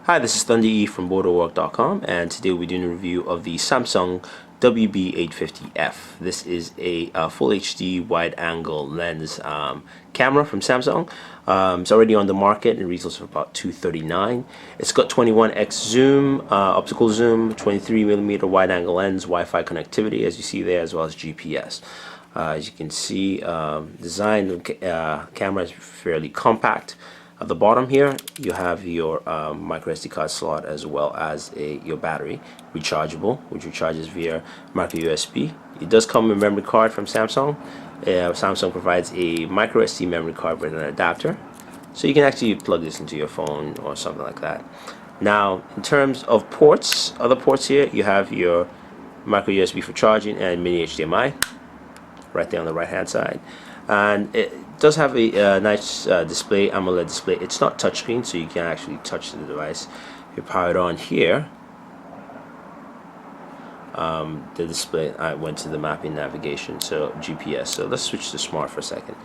Hi, this is Thunder E from Booredatwork.com, and today we'll be doing a review of the Samsung WB850F. This is a full HD wide-angle lens camera from Samsung. It's already on the market and retails for about $239. It's got 21x zoom, optical zoom, 23mm wide-angle lens, Wi-Fi connectivity, as you see there, as well as GPS. As you can see, design of the camera is fairly compact. At the bottom here, you have your micro SD card slot, as well as your battery, rechargeable, which recharges via micro USB. It does come with a memory card from Samsung. Samsung provides a micro SD memory card with an adapter, so you can actually plug this into your phone or something like that. Now, in terms of ports, other ports here, you have your micro USB for charging and mini HDMI, right there on the right hand side. And it does have a nice display, AMOLED display. It's not touchscreen, so you can actually touch the device. If you power it on here, the display, I went to the mapping navigation, so GPS. So let's switch to smart for a second.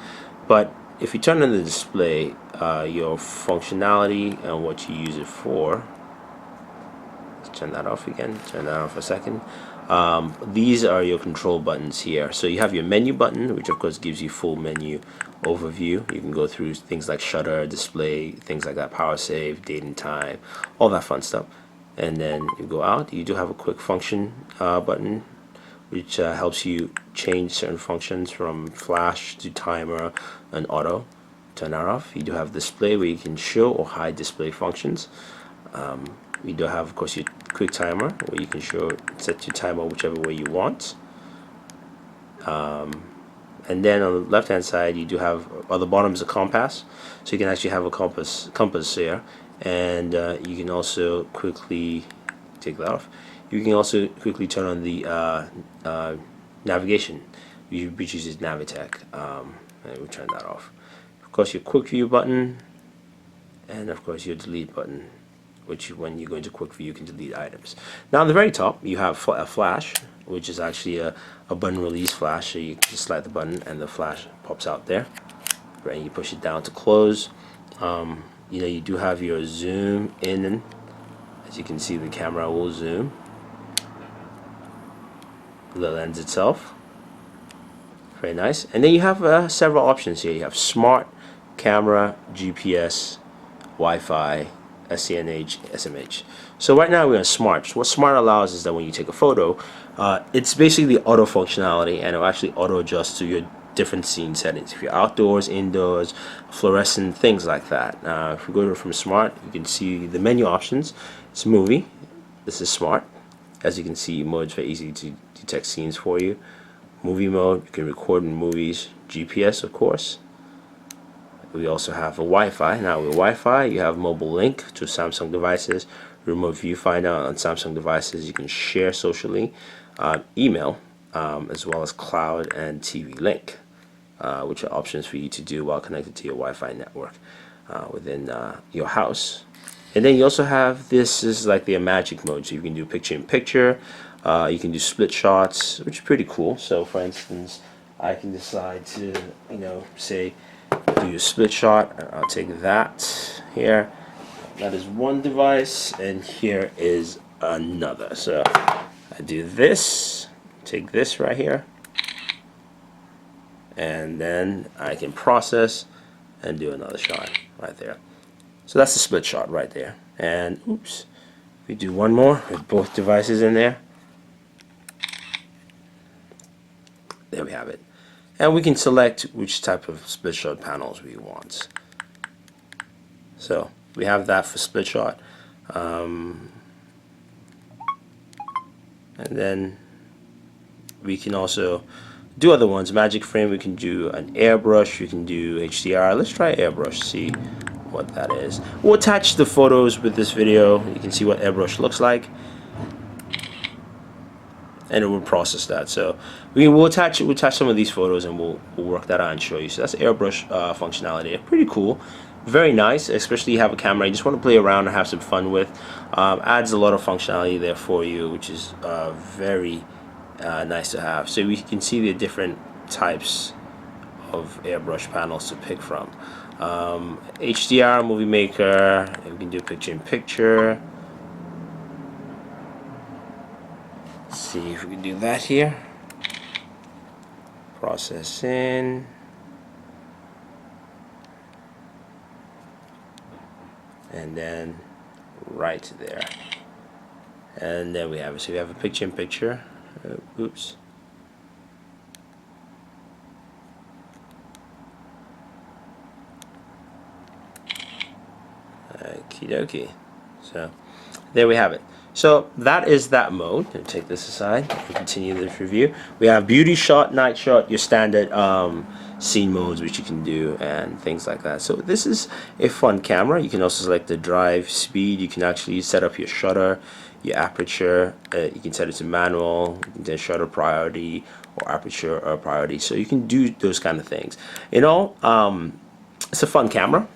But if you turn on the display, your functionality and what you use it for, let's turn that off again, turn that on for a second. These are your control buttons here. So you have your menu button, which of course gives you full menu overview. You can go through things like shutter, display, things like that, power save, date and time, all that fun stuff. And then you go out, you do have a quick function button, which helps you change certain functions from flash to timer and auto. Turn that off. You do have display where you can show or hide display functions. You do have, of course, your quick timer where you can set your timer whichever way you want. And then on the left hand side, you do have, on the bottom is a compass, so you can actually have a compass here. And you can also quickly take that off. You can also quickly turn on the navigation, which uses Navitec, and we'll turn that off. Of course, your quick view button, and of course your delete button, which when you go into quick view you can delete items. Now on the very top you have a flash, which is actually a button release flash, so you just slide the button and the flash pops out there, and you push it down to close. You do have your zoom in, and as you can see the camera will zoom the lens itself. Very nice. And then you have several options here. You have smart, camera, GPS, Wi-Fi, SCNH, SMH. So right now we're on smart. So what smart allows is that when you take a photo, it's basically the auto functionality, and it'll actually auto adjust to your different scene settings. If you're outdoors, indoors, fluorescent, things like that. If we go from smart, you can see the menu options. It's movie. This is smart. As you can see, mode's very easy to detect scenes for you. Movie mode, you can record in movies. GPS, of course. We also have a Wi-Fi. Now with Wi-Fi, you have mobile link to Samsung devices, remote viewfinder on Samsung devices. You can share socially, email, as well as cloud and TV link, which are options for you to do while connected to your Wi-Fi network within your house. And then you also have, this is like the magic mode, so you can do picture-in-picture, you can do split shots, which is pretty cool. So for instance, I can decide to, say, do a split shot. I'll take that here. That is one device, and here is another. So I do this, take this right here, and then I can process and do another shot right there. So that's the split shot right there. And oops, we do one more with both devices in there. There we have it. And we can select which type of split shot panels we want. So we have that for split shot. And then we can also do other ones. Magic frame, we can do an airbrush, we can do HDR. Let's try airbrush, see what that is. We'll attach the photos with this video. You can see what airbrush looks like, and it will process that. So we'll attach some of these photos, and we'll work that out and show you. So that's airbrush functionality. Pretty cool, very nice, especially you have a camera you just want to play around and have some fun with. Adds a lot of functionality there for you, which is very nice to have. So we can see the different types of airbrush panels to pick from. HDR, movie maker, we can do picture in picture. Let's see if we can do that here. Process in. And then right there. And then we have it. So we have a picture in picture. Oops. Okie dokie. So there we have it. So that is that mode. And take this aside and continue this review. We have beauty shot, night shot, your standard scene modes which you can do and things like that. So this is a fun camera. You can also select the drive speed. You can actually set up your shutter, your aperture. You can set it to manual, then shutter priority or aperture or priority. So you can do those kind of things. You know, it's a fun camera.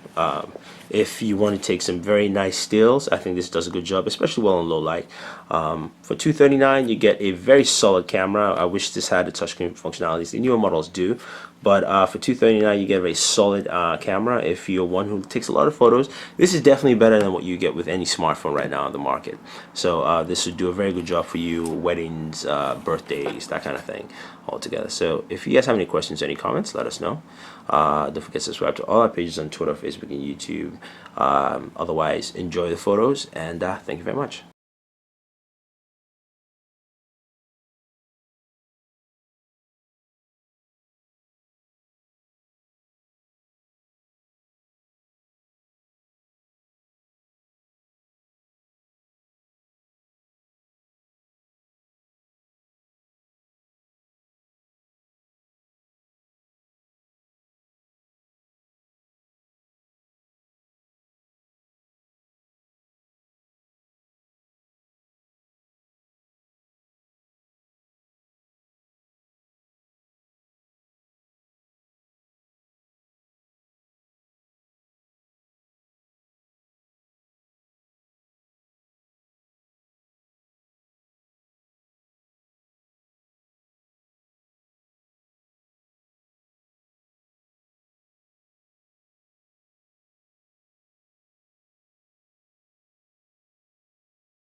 If you want to take some very nice stills, I think this does a good job, especially well in low light. For $239, you get a very solid camera. I wish this had the touchscreen functionalities. The newer models do, but for $239, you get a very solid camera. If you're one who takes a lot of photos, this is definitely better than what you get with any smartphone right now on the market. So this would do a very good job for you, weddings, birthdays, that kind of thing altogether. So if you guys have any questions, any comments, let us know. Don't forget to subscribe to all our pages on Twitter, Facebook, and YouTube. Otherwise, enjoy the photos, and thank you very much.